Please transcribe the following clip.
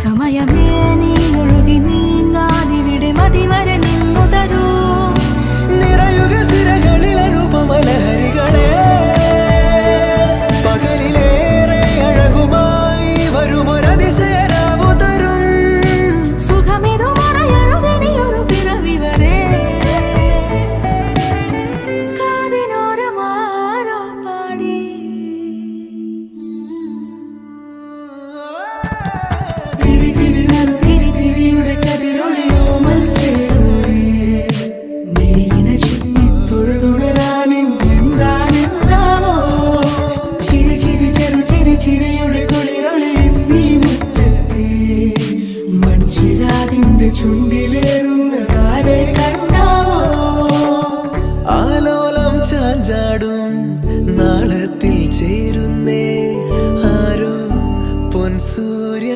സമയമേ നീ ഒഴുകി നീങ്ങാതിവിടെ മതിവരെ നിന്നു തരൂ. നിറയുക സിരകളിൽ അനുപമലഹരികളെ, പകലിലേറെ അഴകുമായി വരുമൊരതിശയ